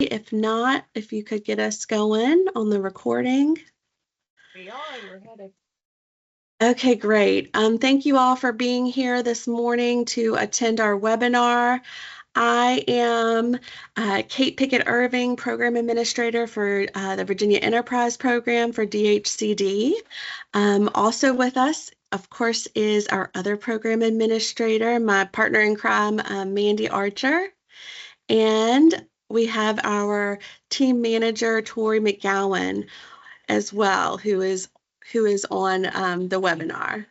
If not, if you could get us going on the recording. We are. We're headed. Okay, great. Thank you all for being here this morning to attend our webinar. I am Kate Pickett-Irving, Program Administrator for the Virginia Enterprise Program for DHCD. Also with us, of course, is our other Program Administrator, my partner in crime, Mandy Archer. And we have our Team Manager, Tori McGowan, as well, who is on the webinar.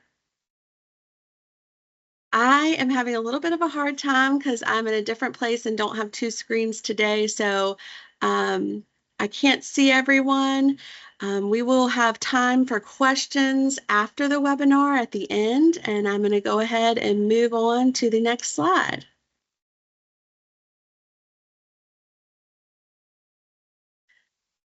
I am having a little bit of a hard time because I'm in a different place and don't have two screens today, so I can't see everyone. We will have time for questions after the webinar at the end, and I'm going to go ahead and move on to the next slide.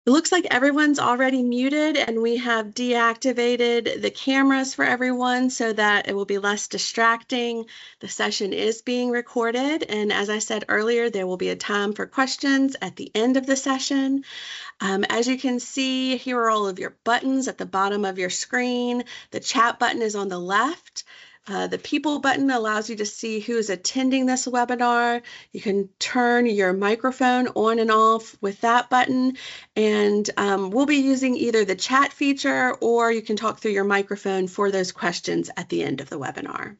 It looks like everyone's already muted, and we have deactivated the cameras for everyone so that it will be less distracting. The session is being recorded, and as I said earlier, there will be a time for questions at the end of the session. As you can see, here are all of your buttons at the bottom of your screen. The chat button is on the left. The people button allows you to see who is attending this webinar. You can turn your microphone on and off with that button, and we'll be using either the chat feature or you can talk through your microphone for those questions at the end of the webinar.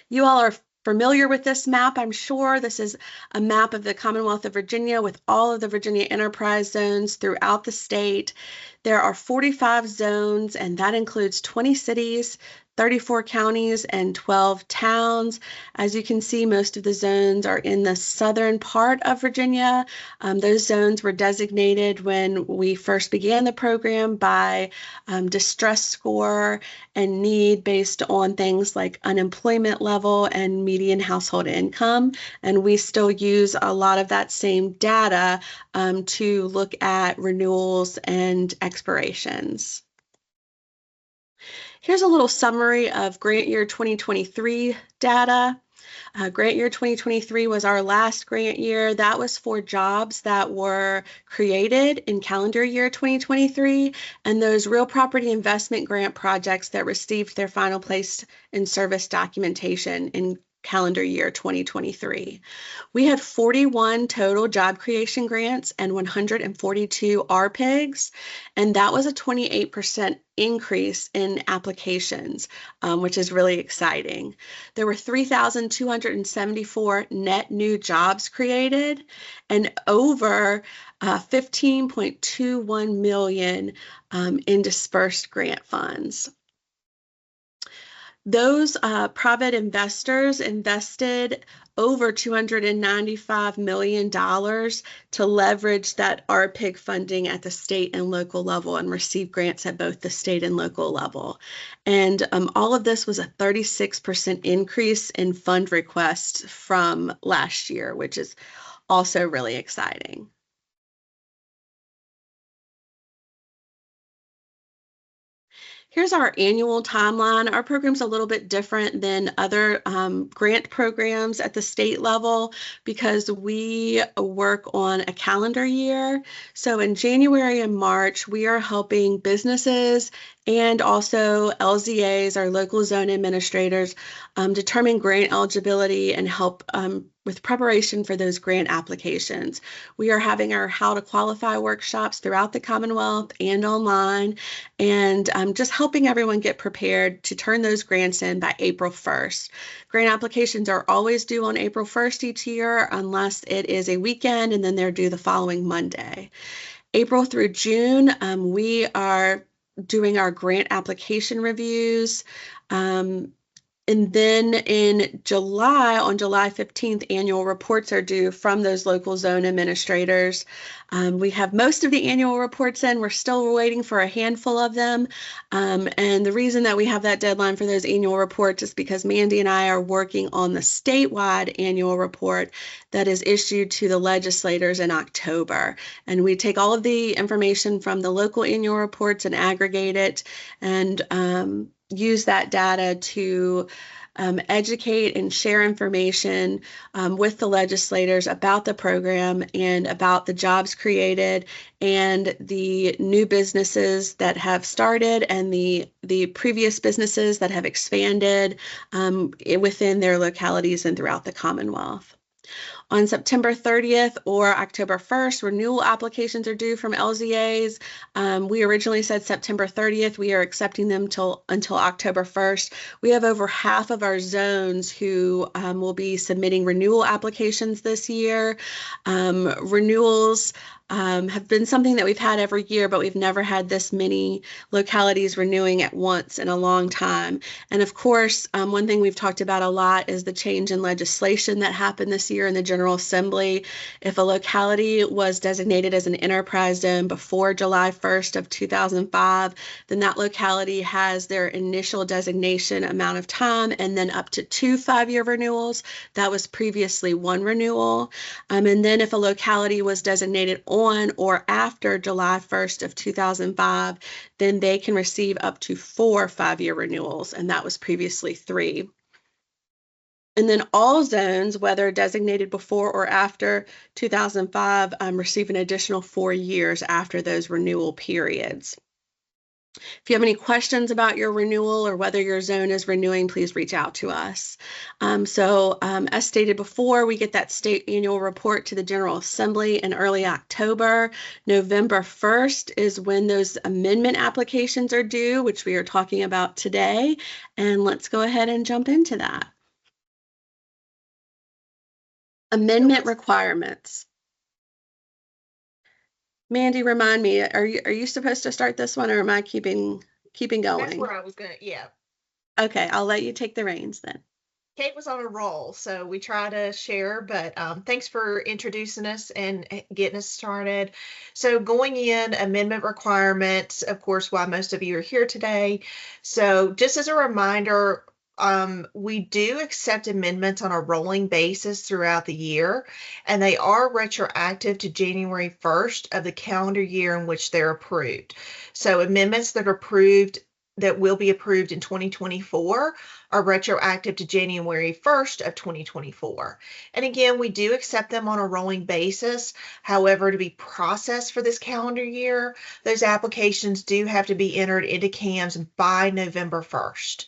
You all are familiar with this map, I'm sure. This is a map of the Commonwealth of Virginia with all of the Virginia enterprise zones throughout the state. There are 45 zones, and that includes 20 cities, 34 counties, and 12 towns. As you can see, most of the zones are in the southern part of Virginia. Those zones were designated when we first began the program by distress score and need based on things like unemployment level and median household income. And we still use a lot of that same data to look at renewals and expirations. Here's a little summary of grant year 2023 data. Grant year 2023 was our last grant year. That was for jobs that were created in calendar year 2023, and those real property investment grant projects that received their final place in service documentation in calendar year 2023. We had 41 total job creation grants and 142 RPIGs, and that was a 28% increase in applications, which is really exciting. There were 3,274 net new jobs created and over 15.21 million in dispersed grant funds. Those private investors invested over $295 million to leverage that RPIG funding at the state and local level and receive grants at both the state and local level. And all of this was a 36% increase in fund requests from last year, which is also really exciting. Here's our annual timeline. Our program's a little bit different than other grant programs at the state level because we work on a calendar year. So in January and March, we are helping businesses and also LZAs, our local zone administrators, determine grant eligibility and help with preparation for those grant applications. We are having our How to Qualify workshops throughout the Commonwealth and online, and just helping everyone get prepared to turn those grants in by April 1st. Grant applications are always due on April 1st each year unless it is a weekend, and then they're due the following Monday. April through June, we are doing our grant application reviews. And then in July, on July 15th, annual reports are due from those local zone administrators. We have most of the annual reports in. We're still waiting for a handful of them. And the reason that we have that deadline for those annual reports is because Mandy and I are working on the statewide annual report that is issued to the legislators in October. And we take all of the information from the local annual reports and aggregate it and use that data to educate and share information with the legislators about the program and about the jobs created and the new businesses that have started and the previous businesses that have expanded within their localities and throughout the Commonwealth. On September 30th or October 1st, renewal applications are due from LZAs. We originally said September 30th. We are accepting them until October 1st. We have over half of our zones who will be submitting renewal applications this year. Renewals have been something that we've had every year, but we've never had this many localities renewing at once in a long time. And of course, one thing we've talked about a lot is the change in legislation that happened this year in the General Assembly. If a locality was designated as an enterprise zone before July 1st of 2005, then that locality has their initial designation amount of time and then up to 2 5-year renewals. That was previously 1 renewal. And then if a locality was designated on or after July 1st of 2005, then they can receive up to 4 5-year renewals, and that was previously 3. And then all zones, whether designated before or after 2005, receive an additional 4 years after those renewal periods. If you have any questions about your renewal or whether your zone is renewing, please reach out to us. As stated before, we get that state annual report to the General Assembly in early October. November 1st is when those amendment applications are due, which we are talking about today. And let's go ahead and jump into that. Amendment requirements. Mandy, remind me, are you supposed to start this one or am I keeping going? That's where I was gonna, yeah. Okay, I'll let you take the reins then. Kate was on a roll, so we try to share, but thanks for introducing us and getting us started. So going in, amendment requirements, of course, why most of you are here today. So just as a reminder, we do accept amendments on a rolling basis throughout the year, and they are retroactive to January 1st of the calendar year in which they're approved. So amendments that will be approved in 2024 are retroactive to January 1st of 2024. And again, we do accept them on a rolling basis. However, to be processed for this calendar year, those applications do have to be entered into CAMS by November 1st.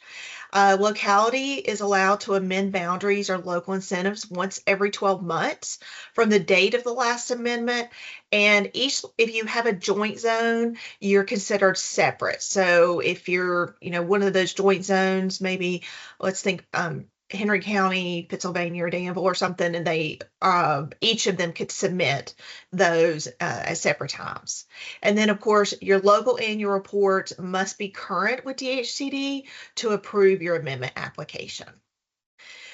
Locality is allowed to amend boundaries or local incentives once every 12 months from the date of the last amendment. And if you have a joint zone, you're considered separate. So if you're, one of those joint zones, maybe let's think Henry County, Pennsylvania, or Danville or something, and they each of them could submit those at separate times. And then, of course, your local annual report must be current with DHCD to approve your amendment application.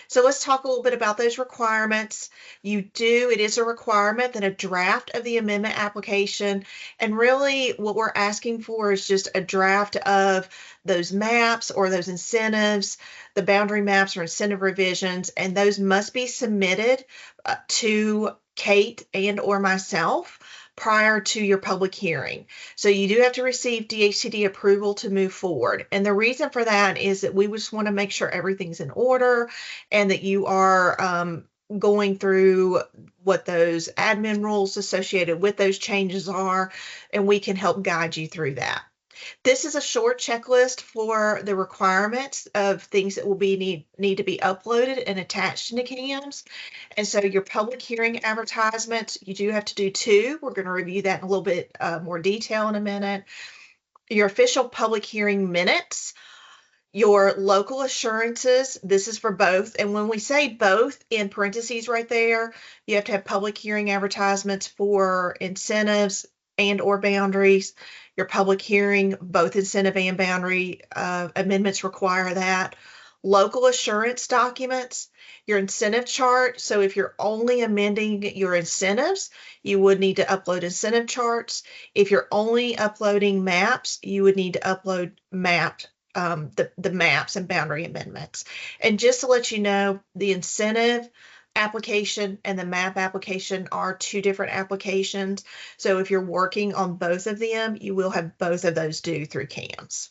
So let's talk a little bit about those requirements. It is a requirement that a draft of the amendment application, and really what we're asking for is just a draft of those maps or those incentives, the boundary maps or incentive revisions, and those must be submitted to Kate and or myself prior to your public hearing. So you do have to receive DHCD approval to move forward. And the reason for that is that we just want to make sure everything's in order and that you are going through what those admin rules associated with those changes are, and we can help guide you through that. This is a short checklist for the requirements of things that will need to be uploaded and attached into CAMS. And so your public hearing advertisements, you do have to do 2. We're going to review that in a little bit more detail in a minute. Your official public hearing minutes, your local assurances, this is for both. And when we say both, in parentheses right there, you have to have public hearing advertisements for incentives and or boundaries. Your public hearing, both incentive and boundary amendments require that. Local assurance documents, your incentive chart. So if you're only amending your incentives, you would need to upload incentive charts. If you're only uploading maps, you would need to upload the maps and boundary amendments. And just to let you know, the incentive application and the map application are 2 different applications. So if you're working on both of them, you will have both of those due through CAMS.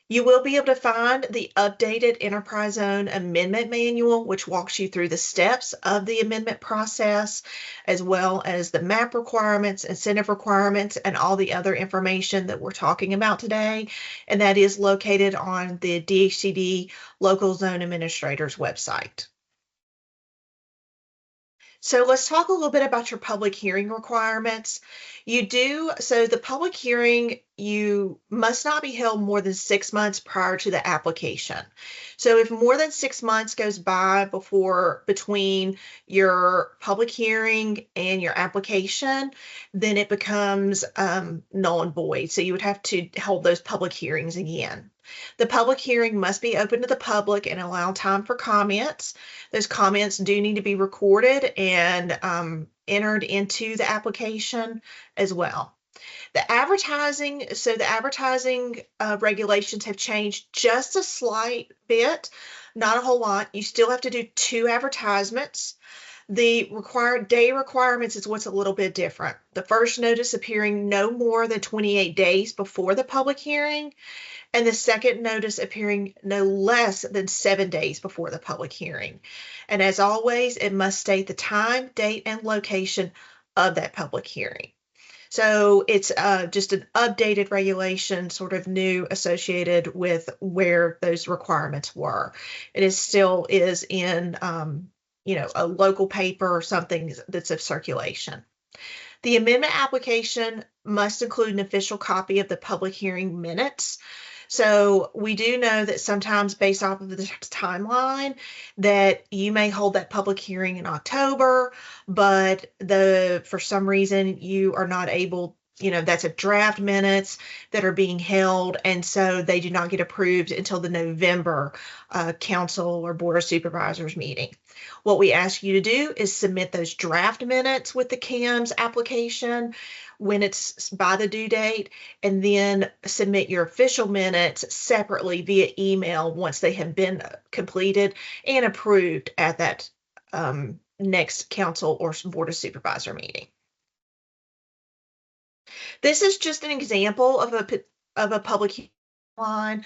You will be able to find the updated Enterprise Zone Amendment Manual, which walks you through the steps of the amendment process, as well as the map requirements, incentive requirements, and all the other information that we're talking about today. And that is located on the DHCD Local Zone Administrator's website. So let's talk a little bit about your public hearing requirements. So the public hearing, you must not be held more than 6 months prior to the application. So if more than 6 months goes by between your public hearing and your application, then it becomes null and void. So you would have to hold those public hearings again. The public hearing must be open to the public and allow time for comments. Those comments do need to be recorded and entered into the application as well. The advertising regulations have changed just a slight bit, not a whole lot. You still have to do 2 advertisements. The required day requirements is what's a little bit different. The first notice appearing no more than 28 days before the public hearing, and the second notice appearing no less than 7 days before the public hearing. And as always, it must state the time, date, and location of that public hearing. So it's just an updated regulation, sort of new, associated with where those requirements were. It still is in, a local paper or something that's of circulation. The amendment application must include an official copy of the public hearing minutes. So we do know that sometimes, based off of the timeline, that you may hold that public hearing in October, but for some reason you are not able, that's a draft minutes that are being held, and so they do not get approved until the November council or board of supervisors meeting. What we ask you to do is submit those draft minutes with the CAMS application when it's by the due date, and then submit your official minutes separately via email once they have been completed and approved at that next council or board of supervisor meeting. This is just an example of a public line.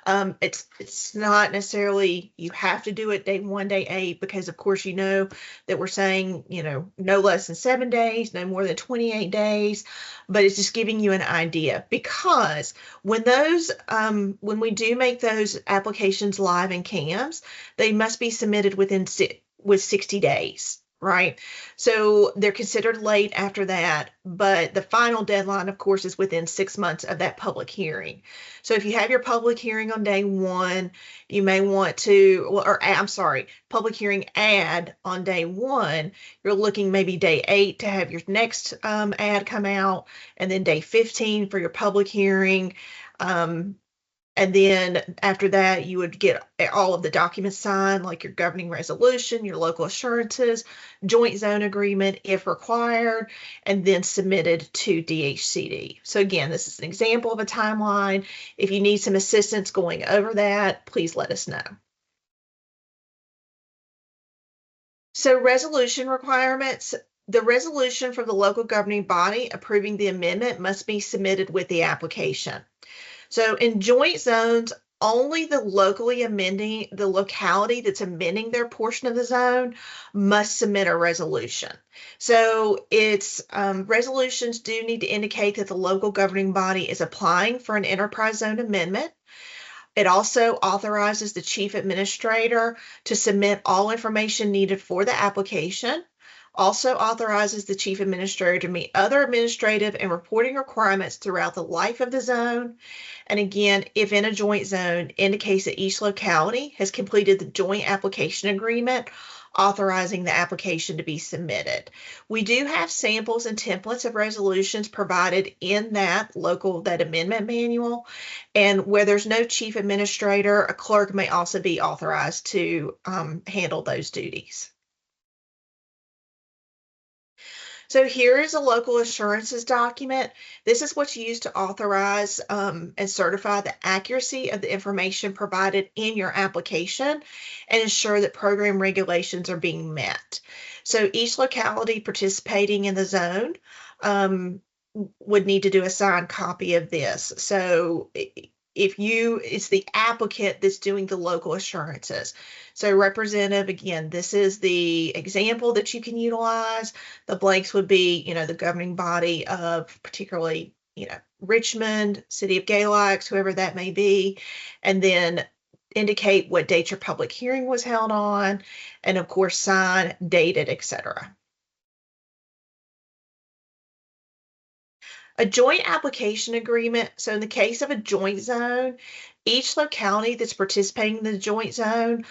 It's not necessarily you have to do it day 1, day 8, because of course that we're saying no less than 7 days, no more than 28 days, but it's just giving you an idea, because when we do make those applications live in CAMS, they must be submitted with 60 days. Right. So they're considered late after that, but the final deadline, of course, is within 6 months of that public hearing. So if you have your public hearing on day 1, you may want to, public hearing ad on day 1, you're looking maybe day 8 to have your next ad come out, and then day 15 for your public hearing. And then after that, you would get all of the documents signed, like your governing resolution, your local assurances, joint zone agreement if required, and then submitted to DHCD. So again, this is an example of a timeline. If you need some assistance going over that, please let us know. So resolution requirements. The resolution from the local governing body approving the amendment must be submitted with the application. So in joint zones, only the locality that's amending their portion of the zone must submit a resolution. So resolutions do need to indicate that the local governing body is applying for an enterprise zone amendment. It also authorizes the chief administrator to submit all information needed for the application. Also authorizes the chief administrator to meet other administrative and reporting requirements throughout the life of the zone. And again, if in a joint zone, indicates that each locality has completed the joint application agreement, authorizing the application to be submitted. We do have samples and templates of resolutions provided in that amendment manual. And where there's no chief administrator, a clerk may also be authorized to handle those duties. So here is a local assurances document. This is what's used to authorize and certify the accuracy of the information provided in your application and ensure that program regulations are being met. So each locality participating in the zone would need to do a signed copy of this. So it's the applicant that's doing the local assurances. So representative, again, this is the example that you can utilize. The blanks would be, the governing body of particularly, Richmond, City of Galax, whoever that may be, and then indicate what date your public hearing was held on, and of course, sign, dated, etc. A joint application agreement. So in the case of a joint zone, each locality that's participating in the joint zone,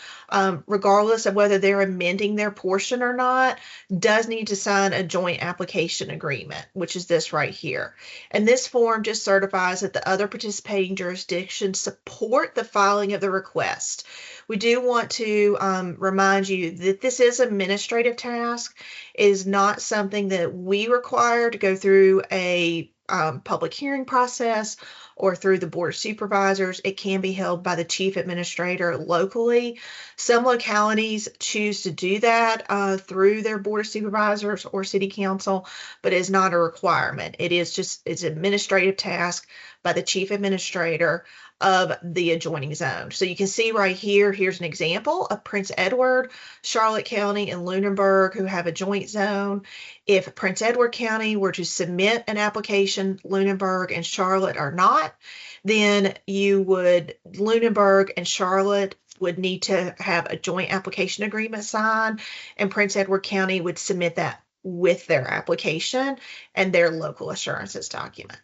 regardless of whether they're amending their portion or not, does need to sign a joint application agreement, which is this right here. And this form just certifies that the other participating jurisdictions support the filing of the request. We do want to remind you that this is an administrative task. It is not something that we require to go through a public hearing process or through the Board of Supervisors. It can be held by the Chief Administrator locally. Some localities choose to do that through their Board of Supervisors or City Council, but it is not a requirement. It's an administrative task by the Chief Administrator of the adjoining zone. So you can see right here, here's an example of Prince Edward, Charlotte County, and Lunenburg, who have a joint zone. If Prince Edward County were to submit an application, Lunenburg and Charlotte are not, then Lunenburg and Charlotte would need to have a joint application agreement signed, and Prince Edward County would submit that with their application and their local assurances document.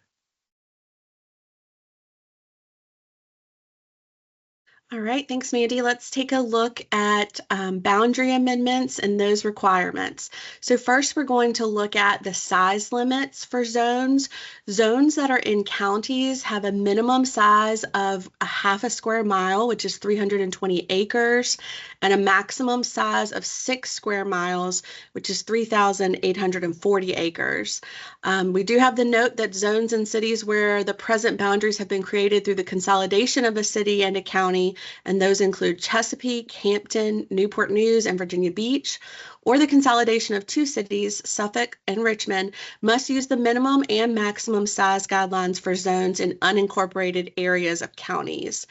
All right, thanks, Mandy. Let's take a look at boundary amendments and those requirements. So first, we're going to look at the size limits for zones. Zones that are in counties have a minimum size of a half a square mile, which is 320 acres, and a maximum size of 6 square miles, which is 3,840 acres. We do have the note that zones in cities where the present boundaries have been created through the consolidation of a city and a county, and those include Chesapeake, Hampton, Newport News, and Virginia Beach, or the consolidation of 2 cities, Suffolk and Richmond, must use the minimum and maximum size guidelines for zones in unincorporated areas of counties,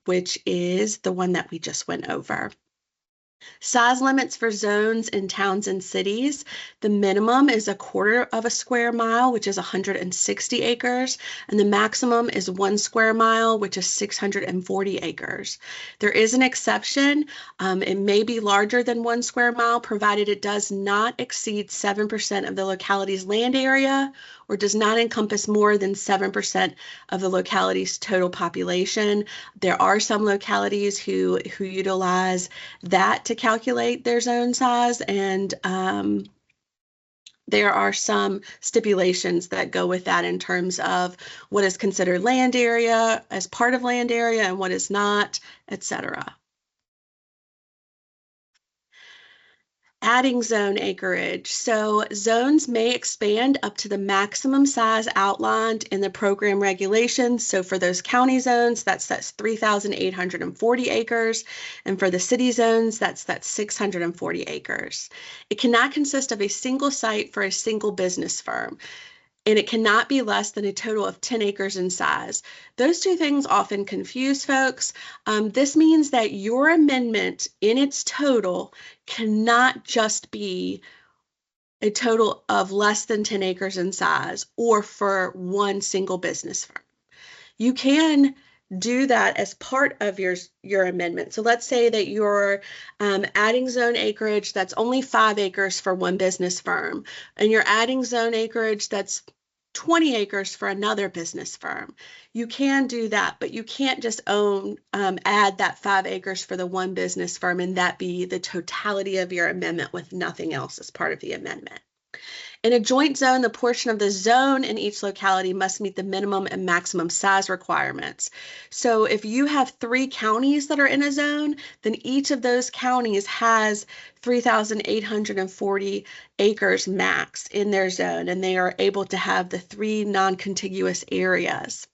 which is the one that we just went over. Size limits for zones in towns and cities. The minimum is a quarter of a square mile, which is 160 acres, and the maximum is 1 square mile, which is 640 acres. There is an exception. It may be larger than 1 square mile, provided it does not exceed 7% of the locality's land area or does not encompass more than 7% of the locality's total population. There are some localities who utilize that to calculate their zone size, and there are some stipulations that go with that in terms of what is considered land area as part of land area and what is not, etc. Adding zone acreage. So zones may expand up to the maximum size outlined in the program regulations. So for those county zones, that's 3,840 acres. And for the city zones, that's 640 acres. It cannot consist of a single site for a single business firm, and it cannot be less than a total of 10 acres in size. Those two things often confuse folks. This means that your amendment in its total cannot just be a total of less than 10 acres in size or for one single business firm. You can do that as part of your amendment. So let's say that you're adding zone acreage that's only 5 acres for one business firm, and you're adding zone acreage that's 20 acres for another business firm. You can do that, but you can't just add that 5 acres for the one business firm and that be the totality of your amendment with nothing else as part of the amendment. In a joint zone, the portion of the zone in each locality must meet the minimum and maximum size requirements. So if you have 3 counties that are in a zone, then each of those counties has 3,840 acres max in their zone, and they are able to have the 3 non-contiguous areas.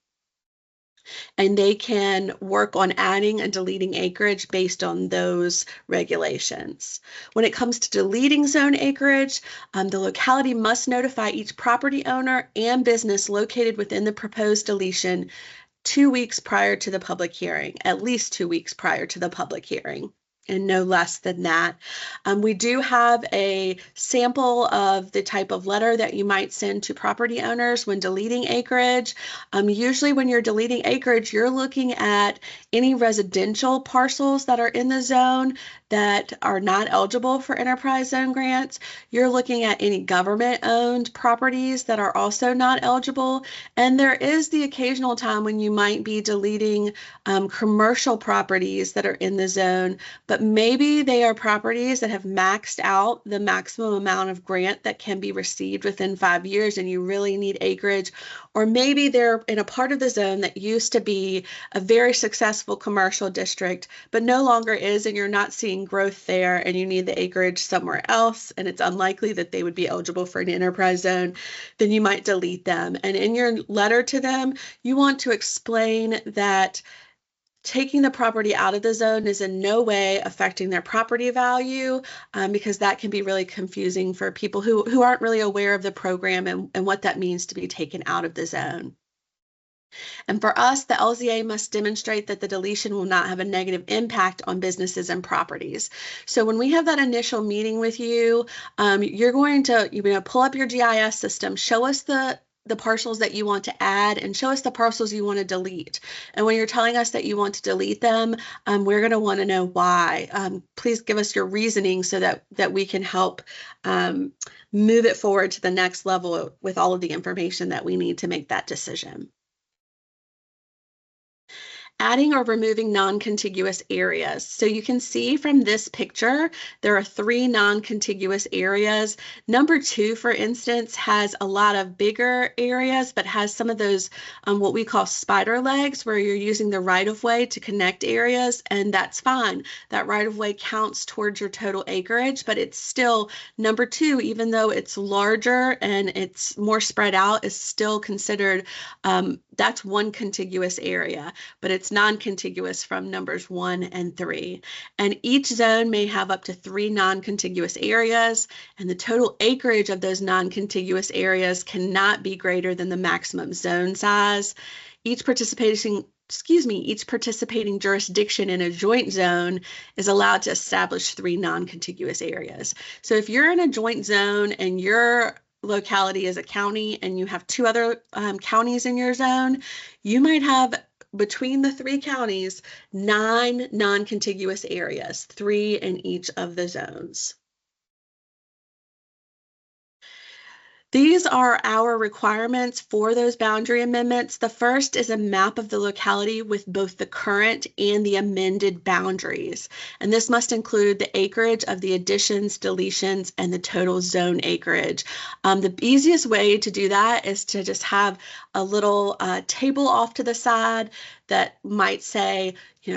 And they can work on adding and deleting acreage based on those regulations. When it comes to deleting zone acreage, the locality must notify each property owner and business located within the proposed deletion 2 weeks prior to the public hearing, at least 2 weeks prior to the public hearing, and no less than that. We do have a sample of the type of letter that you might send to property owners when deleting acreage. Usually when you're deleting acreage, you're looking at any residential parcels that are in the zone that are not eligible for enterprise zone grants. You're looking at any government-owned properties that are also not eligible. And there is the occasional time when you might be deleting commercial properties that are in the zone, but maybe they are properties that have maxed out the maximum amount of grant that can be received within 5 years and you really need acreage. Or maybe they're in a part of the zone that used to be a very successful commercial district, but no longer is, and you're not seeing growth there, and you need the acreage somewhere else, and it's unlikely that they would be eligible for an enterprise zone, then you might delete them. And in your letter to them, you want to explain that taking the property out of the zone is in no way affecting their property value, because that can be really confusing for people who aren't really aware of the program and what that means to be taken out of the zone. And for us, the LZA must demonstrate that the deletion will not have a negative impact on businesses and properties. So when we have that initial meeting with you, you're going to pull up your GIS system, show us the parcels that you want to add, and show us the parcels you want to delete. And when you're telling us that you want to delete them, we're going to want to know why. Please give us your reasoning so that we can help move it forward to the next level with all of the information that we need to make that decision. Adding or removing non-contiguous areas. So you can see from this picture, there are 3 non-contiguous areas. Number 2, for instance, has a lot of bigger areas, but has some of those what we call spider legs, where you're using the right-of-way to connect areas, and that's fine. That right-of-way counts towards your total acreage, but it's still number 2, even though it's larger and it's more spread out, is still considered, that's one contiguous area, but it's non-contiguous from numbers 1 and 3. And each zone may have up to 3 non-contiguous areas, and the total acreage of those non-contiguous areas cannot be greater than the maximum zone size. Each participating jurisdiction in a joint zone is allowed to establish 3 non-contiguous areas. So if you're in a joint zone and your locality is a county and you have 2 other counties in your zone, you might have between the 3 counties 9 non-contiguous areas, 3 in each of the zones. These are our requirements for those boundary amendments. The first is a map of the locality with both the current and the amended boundaries. And this must include the acreage of the additions, deletions, and the total zone acreage. The easiest way to do that is to just have a little table off to the side that might say,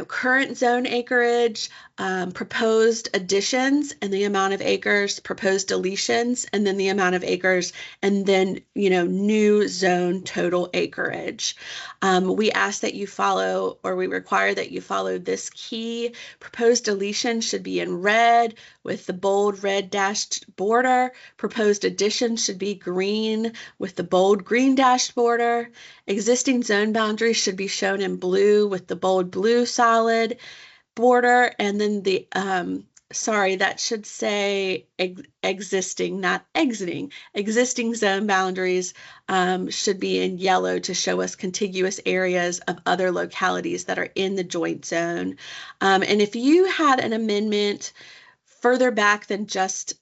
current zone acreage, proposed additions and the amount of acres, proposed deletions, and then the amount of acres, and then, new zone total acreage. We ask that you follow, or we require that you follow this key. Proposed deletion should be in red with the bold red dashed border. Proposed addition should be green with the bold green dashed border. Existing zone boundaries should be shown in blue with the bold blue solid border, and then the that should say existing, not exiting. Existing zone boundaries should be in yellow to show us contiguous areas of other localities that are in the joint zone. And if you had an amendment further back than just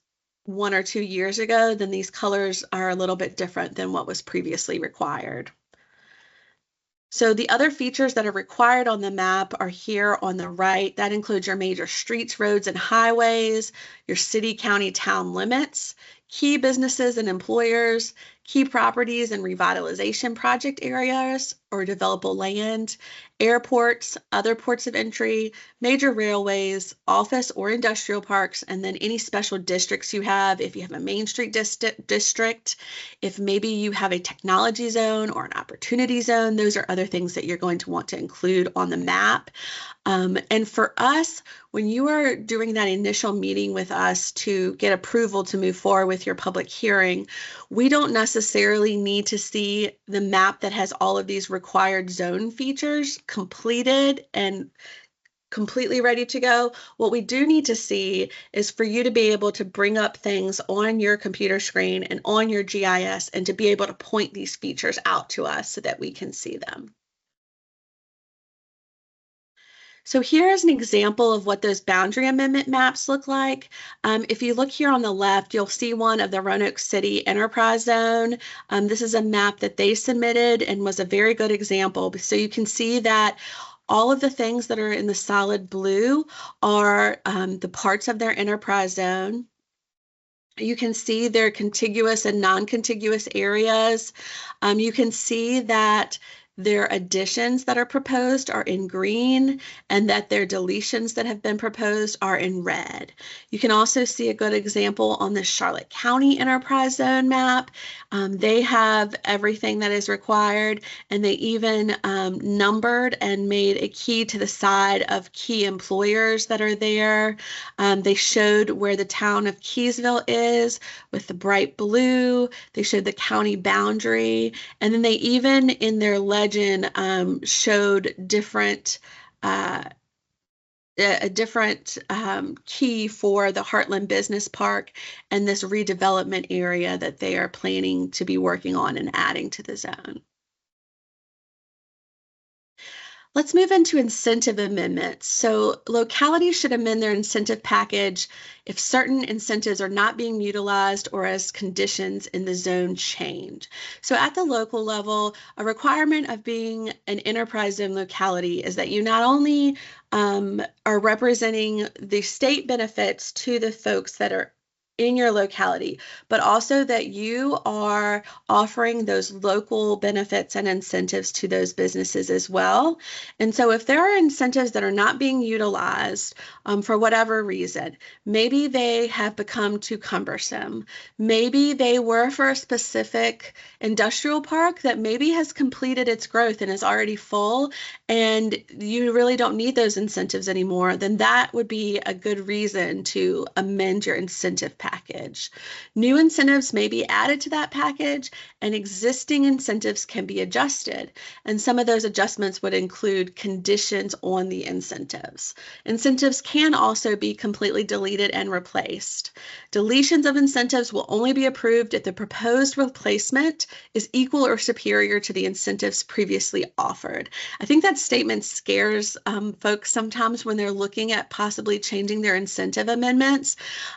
1 or 2 years ago, then these colors are a little bit different than what was previously required. So the other features that are required on the map are here on the right. That includes your major streets, roads, and highways, your city, county, town limits, key businesses and employers, key properties and revitalization project areas or developable land, airports, other ports of entry, major railways, office or industrial parks, and then any special districts you have. If you have a Main Street district, if maybe you have a technology zone or an opportunity zone, those are other things that you're going to want to include on the map. And for us, when you are doing that initial meeting with us to get approval to move forward with your public hearing, we don't necessarily need to see the map that has all of these required zone features completed and completely ready to go. What we do need to see is for you to be able to bring up things on your computer screen and on your GIS and to be able to point these features out to us so that we can see them. So here is an example of what those boundary amendment maps look like. If you look here on the left, you'll see one of the Roanoke City Enterprise Zone. This is a map that they submitted and was a very good example. So you can see that all of the things that are in the solid blue are the parts of their enterprise zone. You can see their contiguous and non-contiguous areas. You can see that their additions that are proposed are in green and that their deletions that have been proposed are in red. You can also see a good example on the Charlotte County Enterprise Zone map. They have everything that is required, and they even numbered and made a key to the side of key employers that are there. They showed where the town of Keysville is with the bright blue. They showed the county boundary, and then they even in their legend showed different a different key for the Heartland Business Park and this redevelopment area that they are planning to be working on and adding to the zone. Let's move into incentive amendments. So localities should amend their incentive package if certain incentives are not being utilized or as conditions in the zone change. So at the local level, a requirement of being an enterprise zone locality is that you not only are representing the state benefits to the folks that are in your locality, but also that you are offering those local benefits and incentives to those businesses as well. And so if there are incentives that are not being utilized for whatever reason, maybe they have become too cumbersome, maybe they were for a specific industrial park that maybe has completed its growth and is already full, and you really don't need those incentives anymore, then that would be a good reason to amend your incentive package. New incentives may be added to that package, and existing incentives can be adjusted. And some of those adjustments would include conditions on the incentives. Incentives can also be completely deleted and replaced. Deletions of incentives will only be approved if the proposed replacement is equal or superior to the incentives previously offered. I think that statement scares folks sometimes when they're looking at possibly changing their incentive amendments.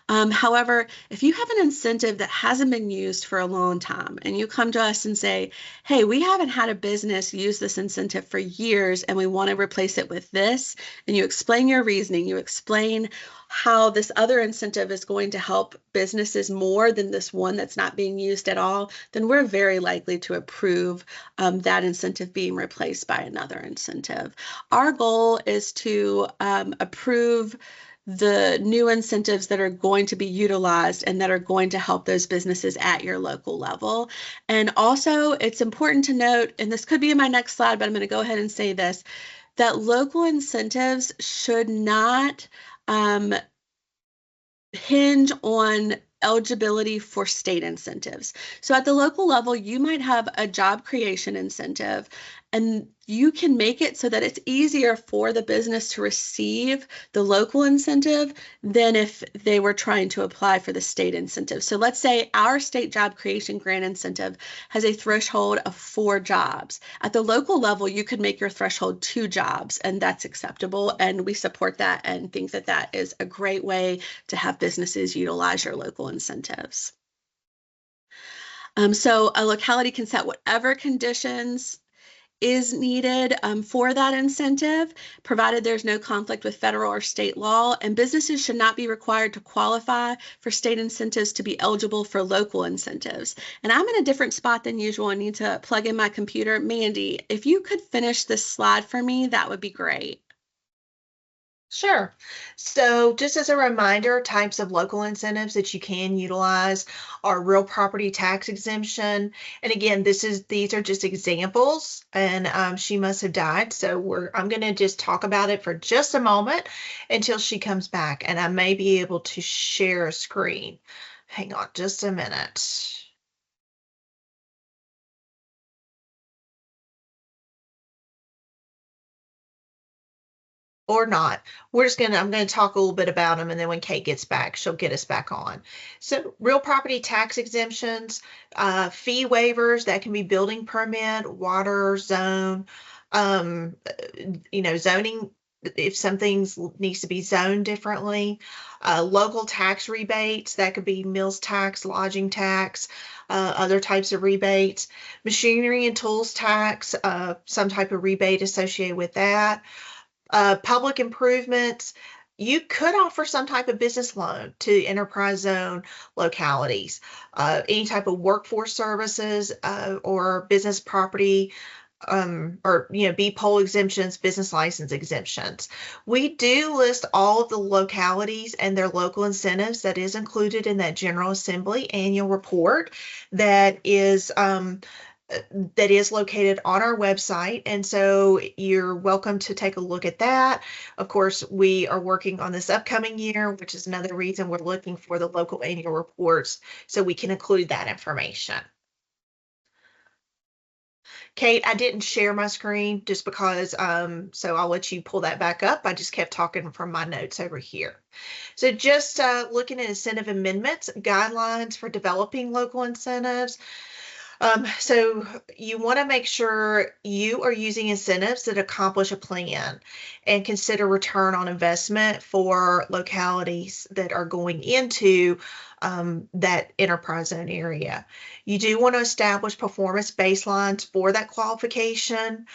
However, if you have an incentive that hasn't been used for a long time and you come to us and say, hey, we haven't had a business use this incentive for years and we want to replace it with this, and you explain your reasoning, you explain how this other incentive is going to help businesses more than this one that's not being used at all, then we're very likely to approve that incentive being replaced by another incentive. Our goal is to approve the new incentives that are going to be utilized and that are going to help those businesses at your local level. And also, it's important to note, and this could be in my next slide, but I'm going to go ahead and say this, that local incentives should not hinge on eligibility for state incentives. So at the local level, you might have a job creation incentive, and you can make it so that it's easier for the business to receive the local incentive than if they were trying to apply for the state incentive. So let's say our state job creation grant incentive has a threshold of 4 jobs. At the local level, you could make your threshold 2 jobs, and that's acceptable. And we support that and think that that is a great way to have businesses utilize your local incentives. So a locality can set whatever conditions is needed for that incentive, provided there's no conflict with federal or state law, and businesses should not be required to qualify for state incentives to be eligible for local incentives. And I'm in a different spot than usual. I need to plug in my computer. Mandy, if you could finish this slide for me, that would be great. Sure. So, just as a reminder, types of local incentives that you can utilize are real property tax exemption. And again, these are just examples, and she must have died. So I'm going to just talk about it for just a moment until she comes back, and I may be able to share a screen. Hang on just a minute. Or not. I'm gonna talk a little bit about them, and then when Kate gets back, she'll get us back on. So real property tax exemptions, fee waivers, that can be building permit, water zone, um, zoning, if something needs to be zoned differently, local tax rebates, that could be meals tax, lodging tax, other types of rebates, machinery and tools tax, some type of rebate associated with that, public improvements. You could offer some type of business loan to enterprise zone localities, any type of workforce services, or business property, or B-POL exemptions, business license exemptions. We do list all of the localities and their local incentives that is included in that General Assembly annual report that is located on our website. And so you're welcome to take a look at that. Of course, we are working on this upcoming year, which is another reason we're looking for the local annual reports so we can include that information. Kate, I didn't share my screen just because, so I'll let you pull that back up. I just kept talking from my notes over here. So just looking at incentive amendments, guidelines for developing local incentives. So you want to make sure you are using incentives that accomplish a plan and consider return on investment for localities that are going into that enterprise zone area. You do want to establish performance baselines for that qualification,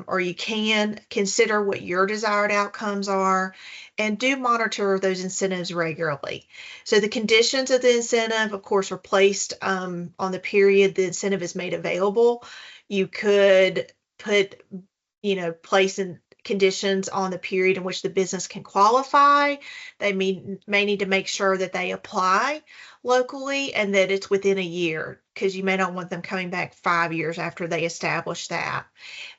or you can consider what your desired outcomes are and do monitor those incentives regularly. So the conditions of the incentive, of course, are placed on the period the incentive is made available. You could put, place in conditions on the period in which the business can qualify. They may need to make sure that they apply locally and that it's within a year, because you may not want them coming back 5 years after they establish that.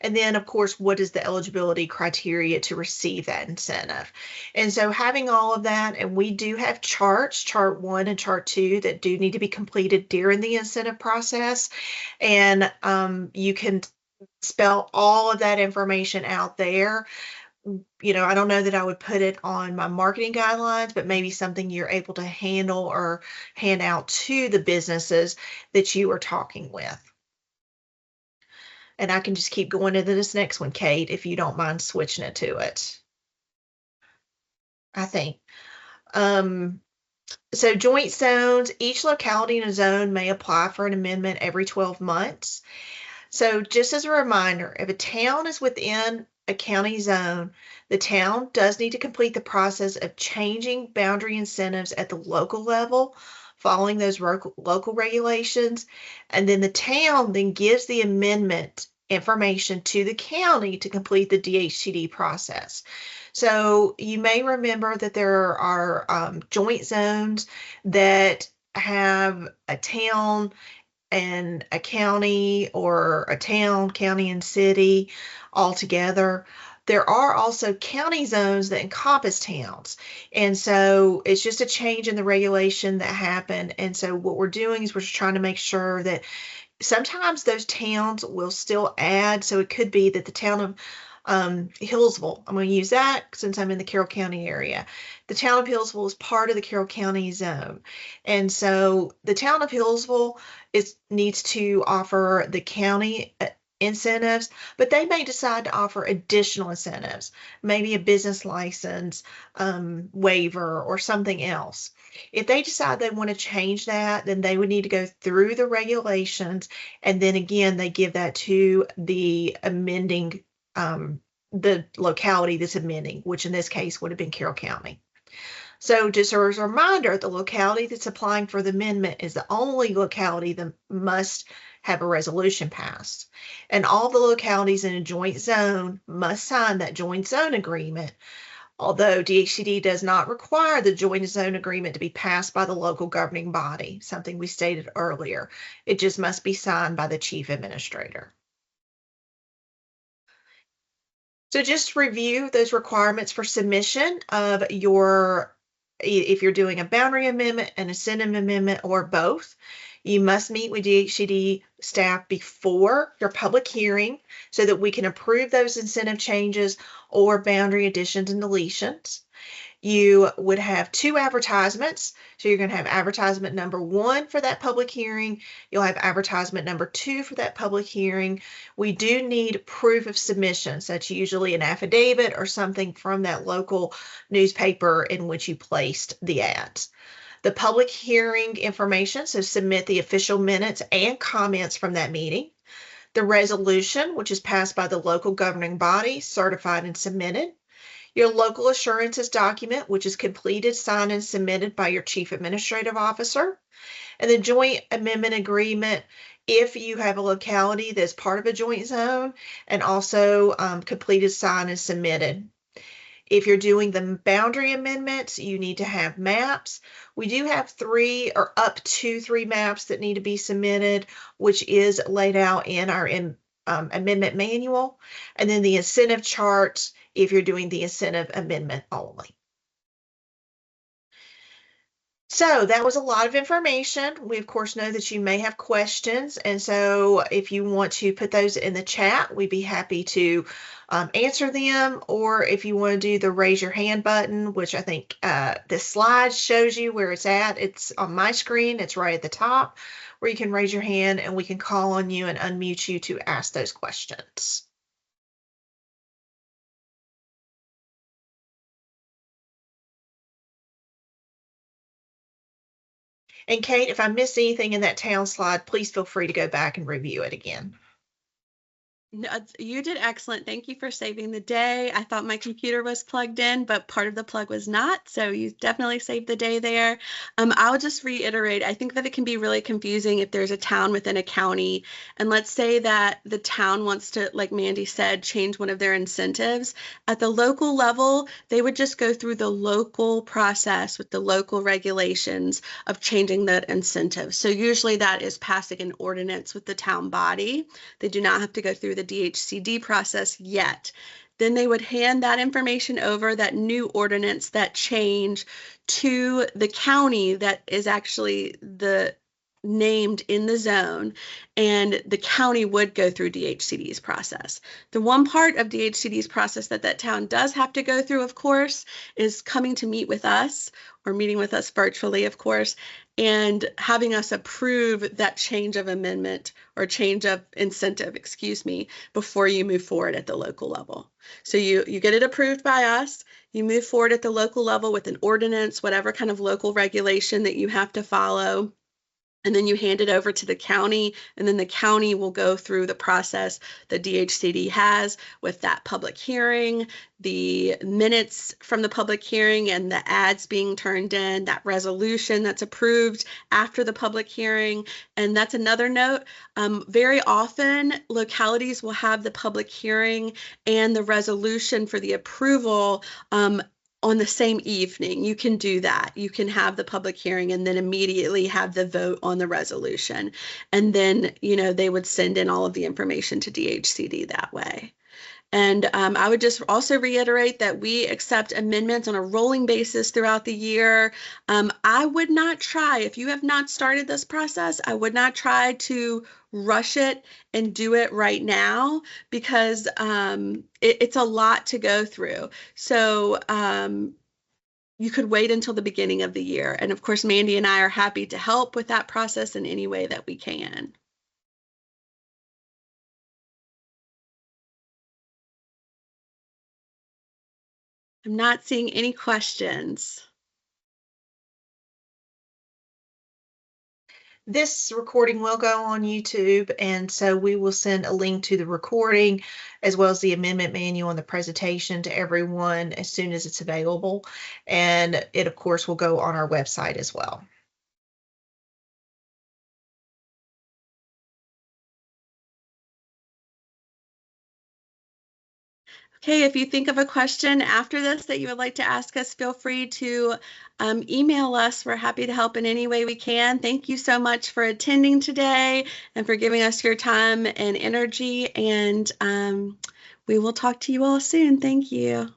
And then, of course, what is the eligibility criteria to receive that incentive? And so having all of that, and we do have charts, chart 1 and chart 2, that do need to be completed during the incentive process. And you can spell all of that information out there. I don't know that I would put it on my marketing guidelines, but maybe something you're able to handle or hand out to the businesses that you are talking with. And I can just keep going into this next one, Kate, if you don't mind switching it to it. I think. So joint zones, each locality in a zone may apply for an amendment every 12 months. So just as a reminder, if a town is within a county zone, the town does need to complete the process of changing boundary incentives at the local level, following those local regulations. And then the town then gives the amendment information to the county to complete the DHCD process. So you may remember that there are joint zones that have a town and a county, or a town, county, and city all together. There are also county zones that encompass towns. And so it's just a change in the regulation that happened. And so what we're doing is we're just trying to make sure that sometimes those towns will still add. So it could be that the town of Hillsville, I'm going to use that since I'm in the Carroll County area. The town of Hillsville is part of the Carroll County zone. And so the town of Hillsville needs to offer the county incentives, but they may decide to offer additional incentives, maybe a business license waiver or something else. If they decide they want to change that, then they would need to go through the regulations, and then again, they give that to the amending, the locality that's amending, which in this case would have been Carroll County. So just as a reminder, the locality that's applying for the amendment is the only locality that must have a resolution passed. And all the localities in a joint zone must sign that joint zone agreement although DHCD does not require the joint zone agreement to be passed by the local governing body, something we stated earlier. It just must be signed by the chief administrator. So just review those requirements for submission of if you're doing a boundary amendment, an incentive amendment, or both. You must meet with DHCD staff before your public hearing so that we can approve those incentive changes or boundary additions and deletions. You would have 2 advertisements. So you're going to have advertisement number 1 for that public hearing. You'll have advertisement number 2 for that public hearing. We do need proof of submissions. That's usually an affidavit or something from that local newspaper in which you placed the ads. The public hearing information, so submit the official minutes and comments from that meeting. The resolution, which is passed by the local governing body, certified and submitted. Your local assurances document, which is completed, signed, and submitted by your chief administrative officer. And the joint amendment agreement, if you have a locality that's part of a joint zone, and also completed, signed, and submitted. If you're doing the boundary amendments, you need to have maps. We do have 3 or up to 3 maps that need to be submitted, which is laid out in our amendment manual. And then the incentive charts if you're doing the incentive amendment only. So that was a lot of information. We, of course, know that you may have questions. And so if you want to put those in the chat, we'd be happy to answer them. Or if you want to do the raise your hand button, which I think this slide shows you where it's at. It's on my screen. It's right at the top where you can raise your hand and we can call on you and unmute you to ask those questions. And Kate, if I missed anything in that town slide, please feel free to go back and review it again. No, you did excellent. Thank you for saving the day. I thought my computer was plugged in, but part of the plug was not. So you definitely saved the day there. I'll just reiterate, I think that it can be really confusing if there's a town within a county. And let's say that the town wants to, like Mandy said, change one of their incentives. At the local level, they would just go through the local process with the local regulations of changing that incentive. So usually that is passing an ordinance with the town body. They do not have to go through the DHCD process yet. Then they would hand that information over, that new ordinance, that change, to the county that is actually the named in the zone, and the county would go through DHCD's process. The one part of DHCD's process that that town does have to go through, of course, is coming to meet with us, or meeting with us virtually, of course, and having us approve that change of amendment or change of incentive, excuse me, before you move forward at the local level. So you get it approved by us, you move forward at the local level with an ordinance, whatever kind of local regulation that you have to follow. And then you hand it over to the county, and then the county will go through the process that DHCD has with that public hearing, the minutes from the public hearing and the ads being turned in, that resolution that's approved after the public hearing. And that's another note. Very often, localities will have the public hearing and the resolution for the approval on the same evening. You can do that. You can have the public hearing and then immediately have the vote on the resolution. And then, they would send in all of the information to DHCD that way. And I would just also reiterate that we accept amendments on a rolling basis throughout the year. I would not try, if you have not started this process, I would not try to rush it and do it right now, because it's a lot to go through. So you could wait until the beginning of the year. And of course, Mandy and I are happy to help with that process in any way that we can. I'm not seeing any questions. This recording will go on YouTube, and so we will send a link to the recording as well as the amendment manual and the presentation to everyone as soon as it's available. And it, of course, will go on our website as well. Okay, if you think of a question after this that you would like to ask us, feel free to email us. We're happy to help in any way we can. Thank you so much for attending today and for giving us your time and energy. And we will talk to you all soon. Thank you.